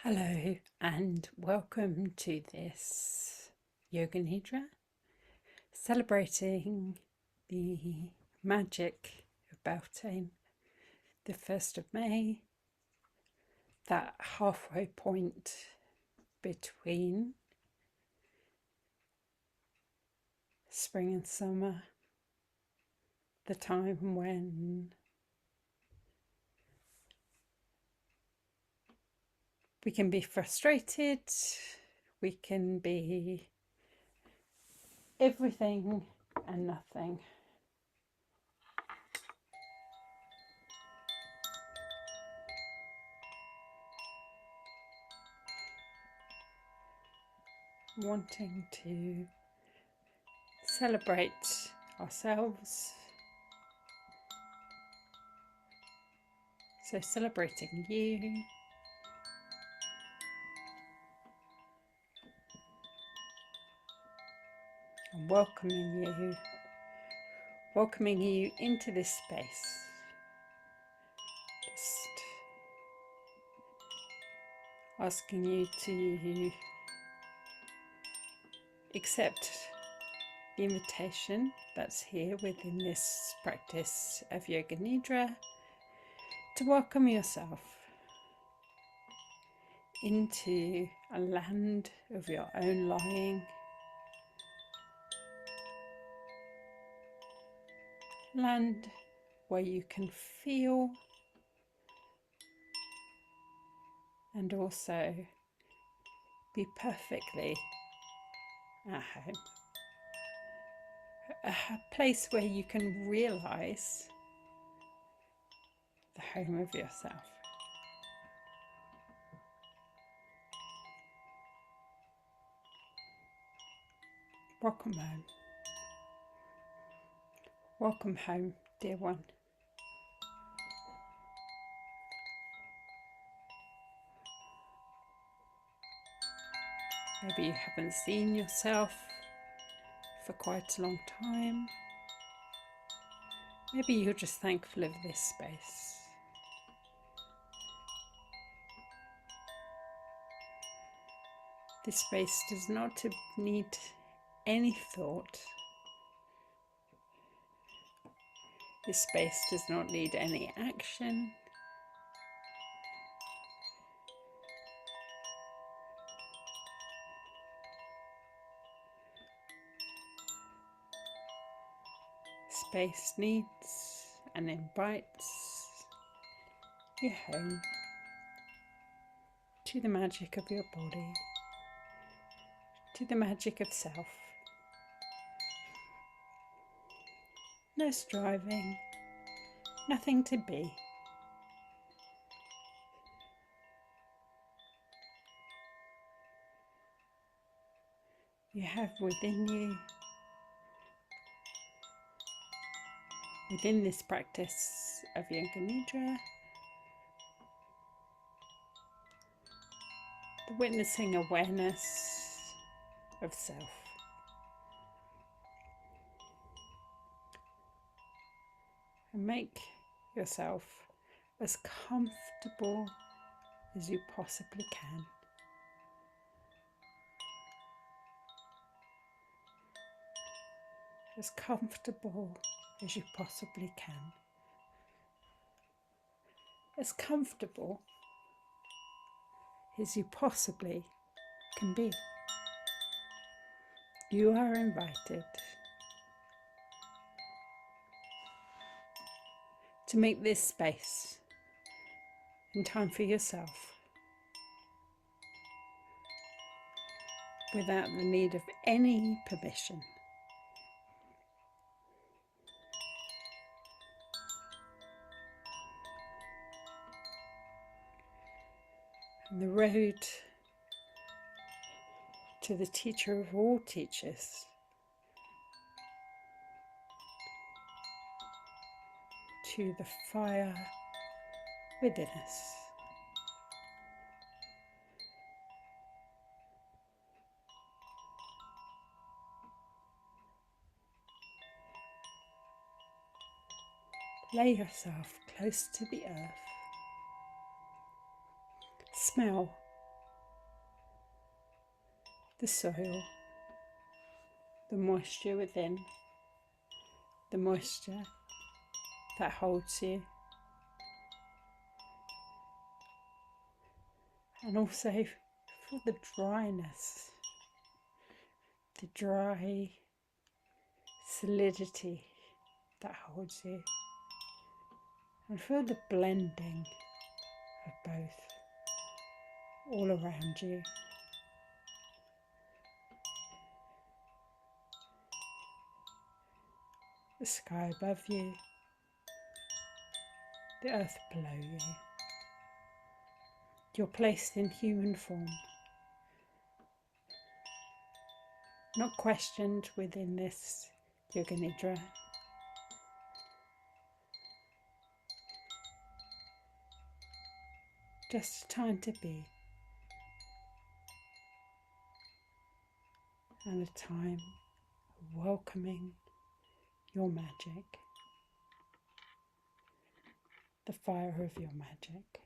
Hello and welcome to this Yoga Nidra, celebrating the magic of Beltane, the 1st of May, that halfway point between spring and summer, the time when we can be frustrated, we can be everything and nothing. Wanting to celebrate ourselves, so celebrating you, and welcoming you into this space. Just asking you to accept the invitation that's here within this practice of Yoga Nidra to welcome yourself into a land of your own lying, land where you can feel and also be perfectly at home. A place where you can realize the home of yourself. Welcome home. Welcome home, dear one. Maybe you haven't seen yourself for quite a long time. Maybe you're just thankful of this space. This space does not need any thought. This space does not need any action. Space needs and invites you home to the magic of your body, to the magic of self. No striving, nothing to be. You have within you, within this practice of Yoga Nidra, the witnessing awareness of self. And make yourself as comfortable as you possibly can. As comfortable as you possibly can. As comfortable as you possibly can be. You are invited to make this space in time for yourself without the need of any permission. And the road to the teacher of all teachers, to the fire within us. Lay yourself close to the earth. Smell the soil, the moisture within, the moisture that holds you, and also feel the dryness, the dry solidity that holds you, and feel the blending of both all around you. The sky above you, the earth below you. You're placed in human form, not questioned within this Yoga Nidra. Just a time to be, and a time of welcoming your magic, the fire of your magic.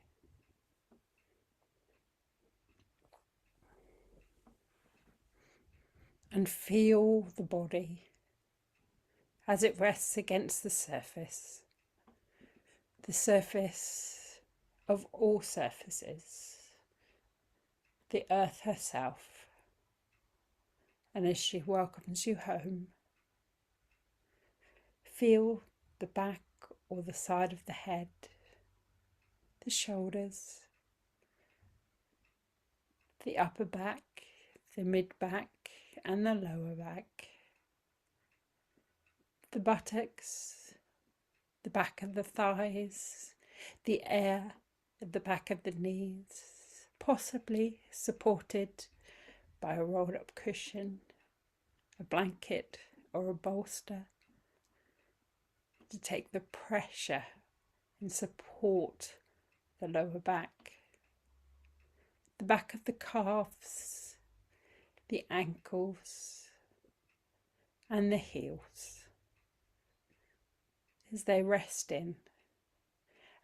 And feel the body as it rests against the surface of all surfaces, the earth herself. And as she welcomes you home, feel the back or the side of the head, the shoulders, the upper back, the mid back and the lower back, the buttocks, the back of the thighs, the air at the back of the knees, possibly supported by a rolled up cushion, a blanket or a bolster, to take the pressure and support the lower back, the back of the calves, the ankles and the heels as they rest in.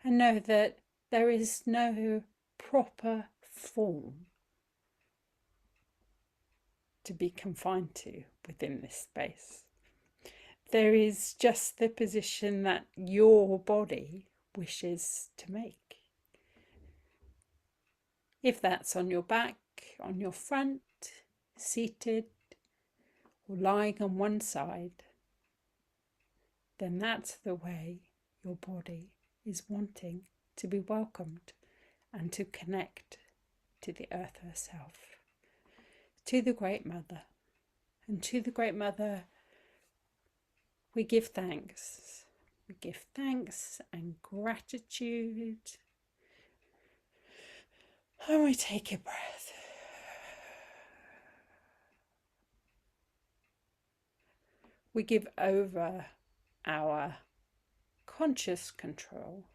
And know that there is no proper form to be confined to within this space. There is just the position that your body wishes to make. If that's on your back, on your front, seated, or lying on one side, then that's the way your body is wanting to be welcomed and to connect to the earth herself, to the Great Mother. And to the Great Mother, we give thanks. We give thanks and gratitude. And we take a breath. We give over our conscious control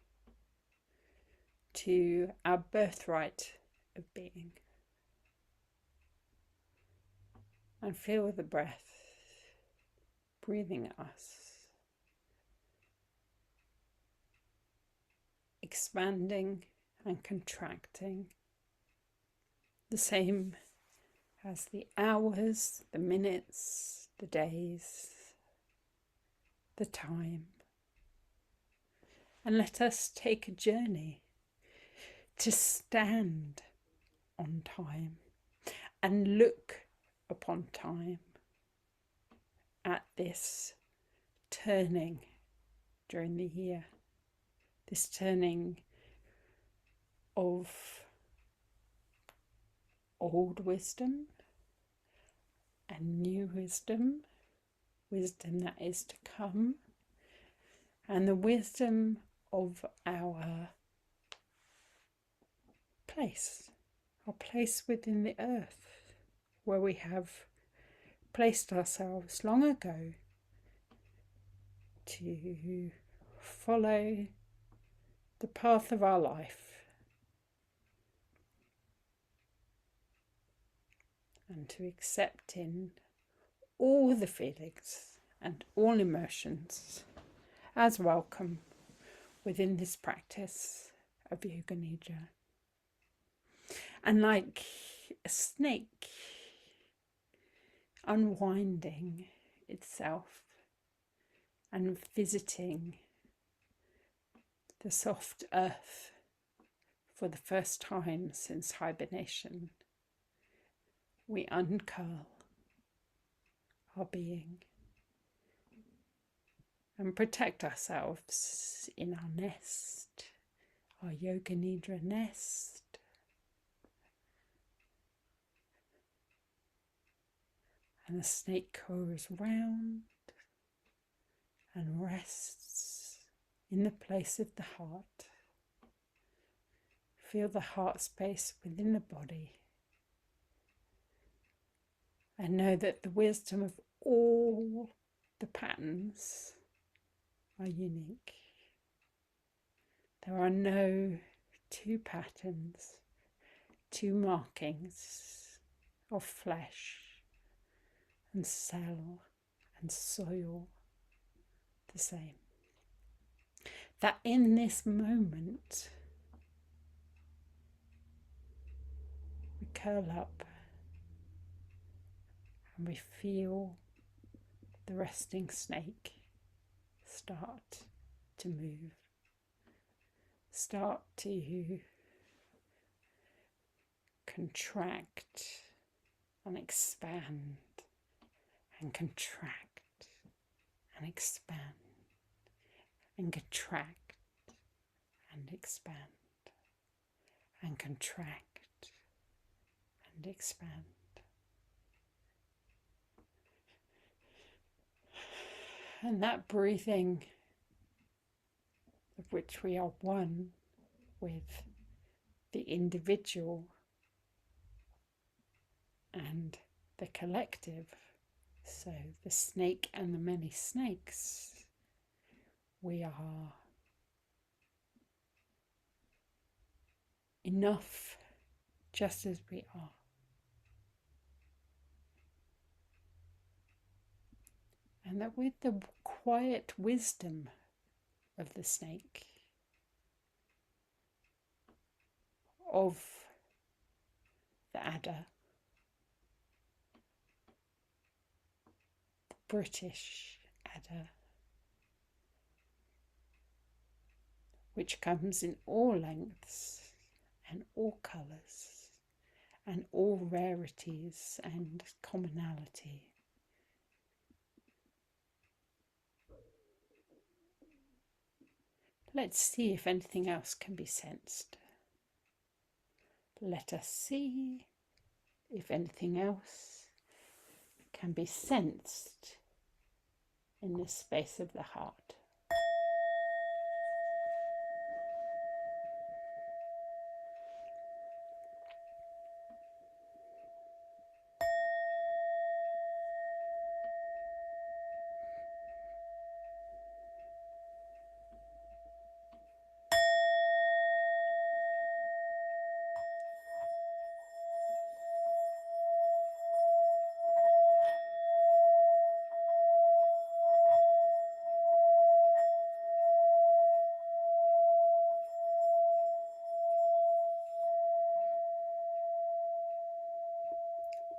to our birthright of being. And feel the breath breathing us, expanding and contracting, the same as the hours, the minutes, the days, the time. And let us take a journey to stand on time and look upon time at this turning during the year, this turning of old wisdom and new wisdom, wisdom that is to come, and the wisdom of our place within the earth, where we have placed ourselves long ago to follow the path of our life and to accept in all the feelings and all emotions as welcome within this practice of Yoga Nidra. And like a snake unwinding itself and visiting the soft earth for the first time since hibernation. We uncurl our being and protect ourselves in our nest, our Yoga Nidra nest. And the snake curls round and rests in the place of the heart. Feel the heart space within the body. And know that the wisdom of all the patterns are unique. There are no two patterns, two markings of flesh and cell and soil the same. That in this moment we curl up and we feel the resting snake start to move, start to contract and expand and contract and expand and contract and expand and contract and expand. And that breathing, of which we are one with the individual and the collective, so the snake and the many snakes, we are enough just as we are. And that with the quiet wisdom of the snake, of the adder, the British adder, which comes in all lengths and all colours and all rarities and commonality. Let's see if anything else can be sensed. Let us see if anything else can be sensed in this space of the heart.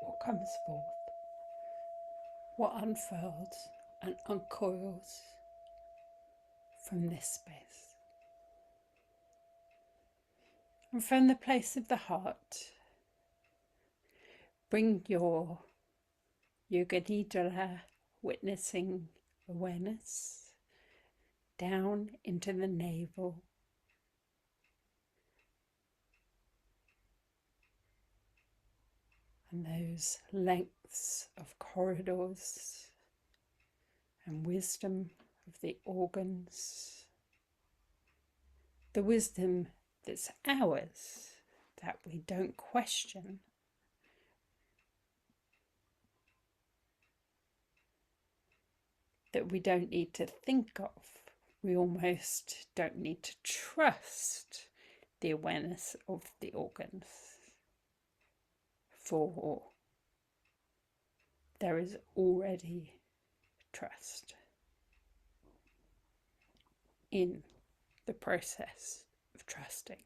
What comes forth, what unfurls and uncoils from this space. And from the place of the heart, bring your Yoga Nidra witnessing awareness down into the navel, and those lengths of corridors and wisdom of the organs, the wisdom that's ours, that we don't question, that we don't need to think of. We almost don't need to trust the awareness of the organs, for there is already trust in the process of trusting.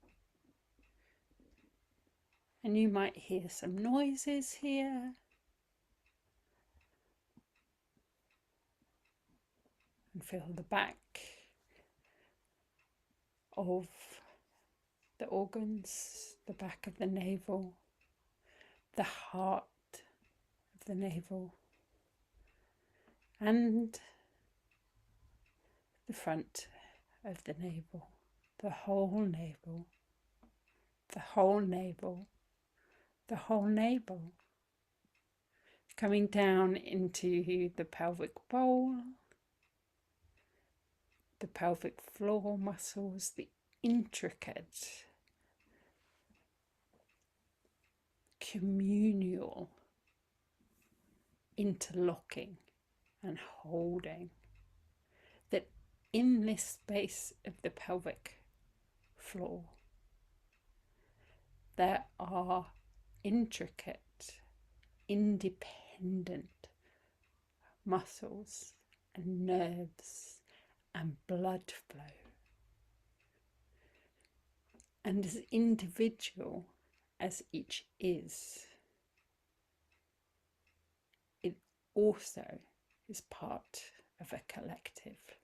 And you might hear some noises here, And feel the back of the organs, the back of the navel, the heart of the navel, and the front of the navel, the whole navel, the whole navel, the whole navel, coming down into the pelvic bowl, the pelvic floor muscles, the intricate communal interlocking and holding that in this space of the pelvic floor there are intricate, independent muscles and nerves and blood flow. And as individual as each is, it also is part of a collective.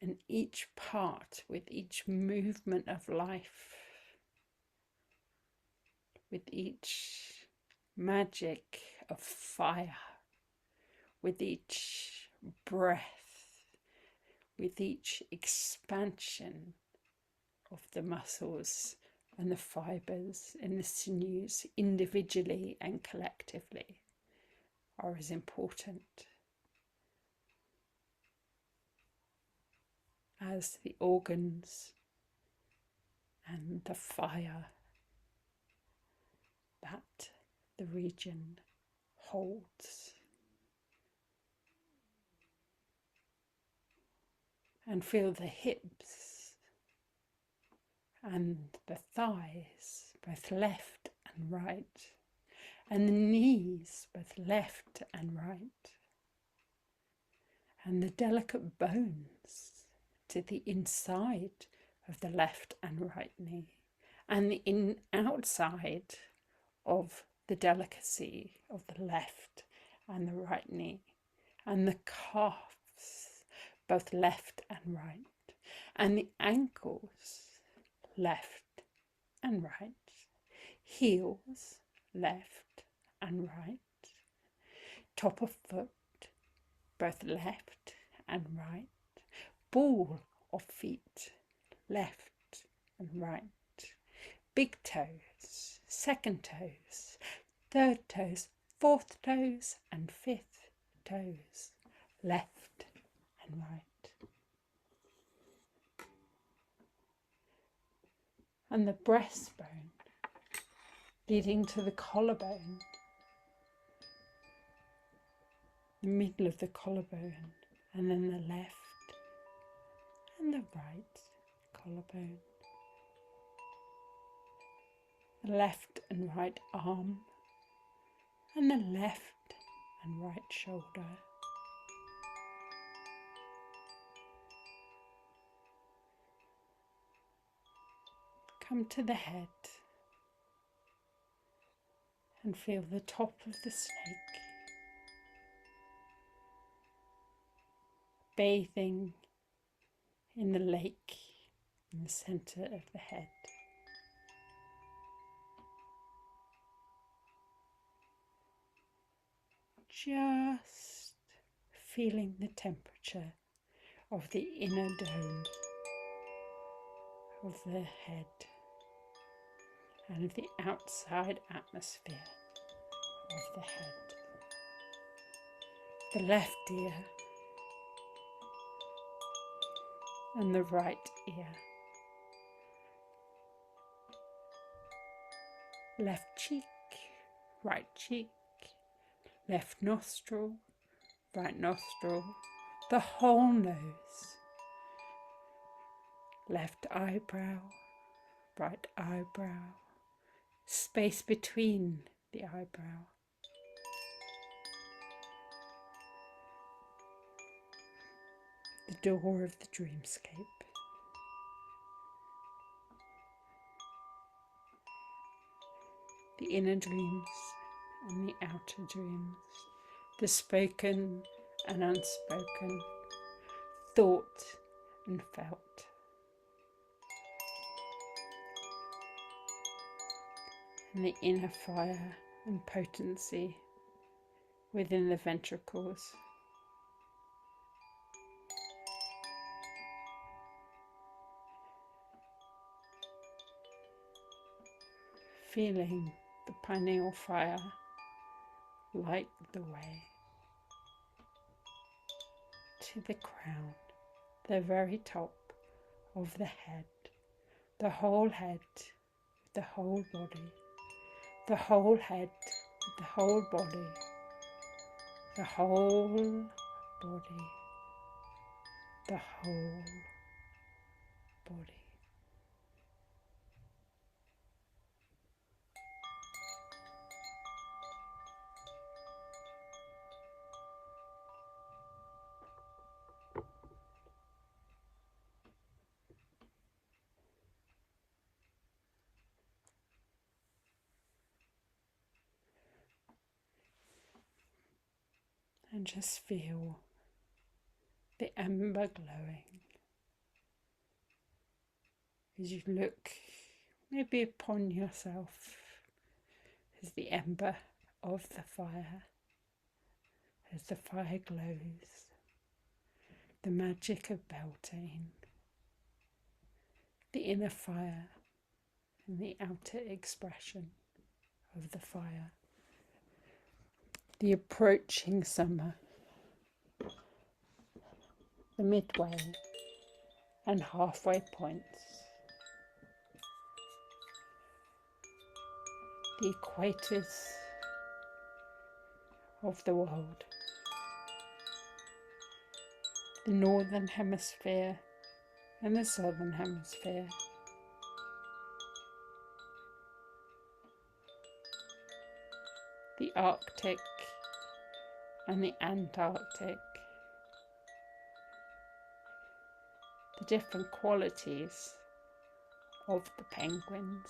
And each part, with each movement of life, with each magic of fire, with each breath, with each expansion of the muscles and the fibres and the sinews, individually and collectively, are as important as the organs and the fire that the region holds. And feel the hips and the thighs, both left and right, and the knees, both left and right, and the delicate bones to the inside of the left and right knee, and the outside of the delicacy of the left and the right knee, and the calves, both left and right, and the ankles, left and right, heels, left and right, top of foot, both left and right, ball of feet, left and right, big toes, second toes, third toes, fourth toes and fifth toes, left and right. And the breastbone leading to the collarbone, the middle of the collarbone, and then the left and the right collarbone, the left and right arm, and the left and right shoulder. Come to the head and feel the top of the snake bathing in the lake in the center of the head. Just feeling the temperature of the inner dome of the head and of the outside atmosphere of the head. The left ear and the right ear. Left cheek, right cheek, left nostril, right nostril, the whole nose, left eyebrow, right eyebrow, space between the eyebrow, the door of the dreamscape. The inner dreams and the outer dreams, the spoken and unspoken, thought and felt. And the inner fire and potency within the ventricles. Feeling the pineal fire light the way to the crown, the very top of the head, the whole head, the whole body, the whole head, the whole body, the whole body, the whole body. And just feel the ember glowing as you look maybe upon yourself as the ember of the fire, as the fire glows, the magic of Beltane, the inner fire and the outer expression of the fire, the approaching summer, the midway and halfway points, the equators of the world, the northern hemisphere and the southern hemisphere, the Arctic and the Antarctic, the different qualities of the penguins,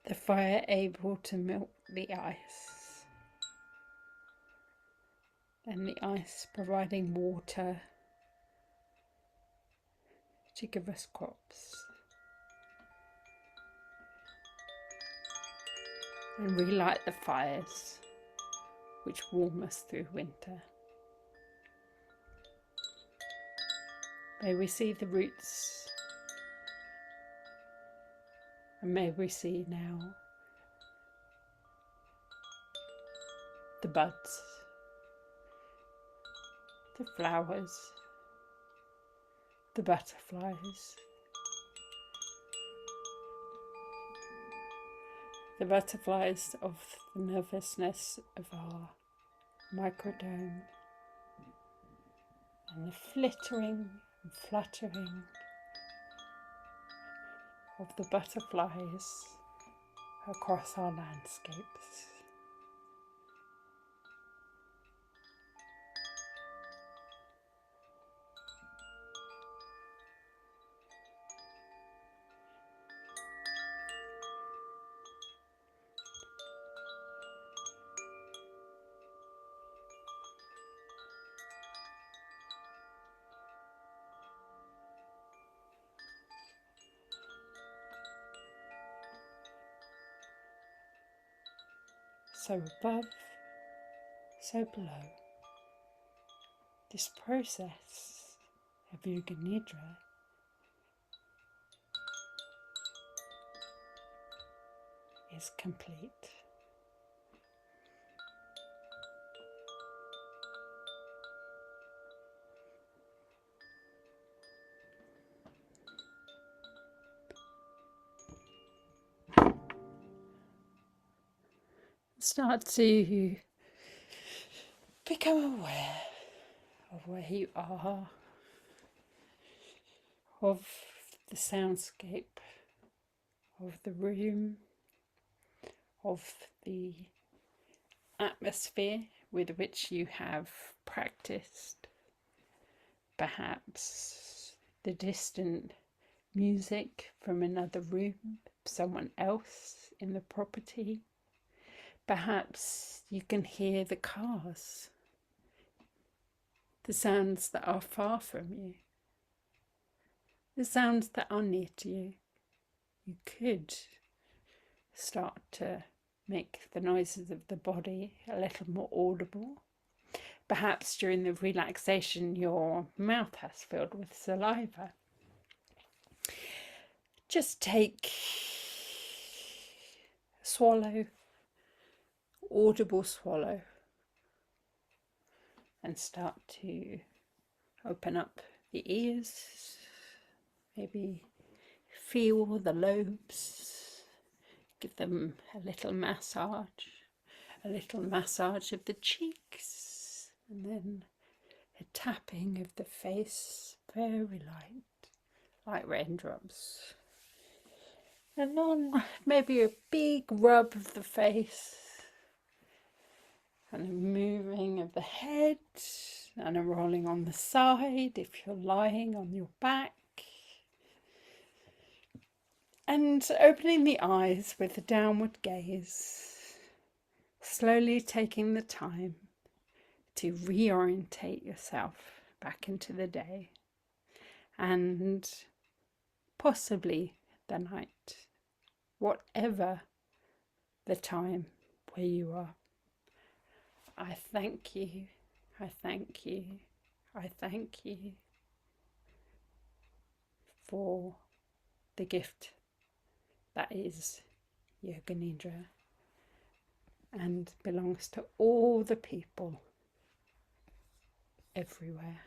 the fire able to melt the ice, and the ice providing water to give us crops, and relight the fires which warm us through winter. May we see the roots, and may we see now the buds, the flowers, the butterflies, the butterflies of the nervousness of our microdome, and the flittering and fluttering of the butterflies across our landscapes. So above, so below. This process of Yoga Nidra is complete. Start to become aware of where you are, of the soundscape, of the room, of the atmosphere with which you have practiced. Perhaps the distant music from another room, someone else in the property, Perhaps you can hear the cars, the sounds that are far from you, the sounds that are near to you. You could start to make the noises of the body a little more audible. Perhaps during the relaxation your mouth has filled with saliva. Just take a swallow, audible swallow, and start to open up the ears. Maybe feel the lobes, give them a little massage of the cheeks, and then a tapping of the face, very light, like raindrops. And then maybe a big rub of the face, and a moving of the head, and a rolling on the side if you're lying on your back. And opening the eyes with a downward gaze, slowly taking the time to reorientate yourself back into the day and possibly the night, whatever the time where you are. I thank you, I thank you, I thank you for the gift that is Yoga Nidra and belongs to all the people everywhere.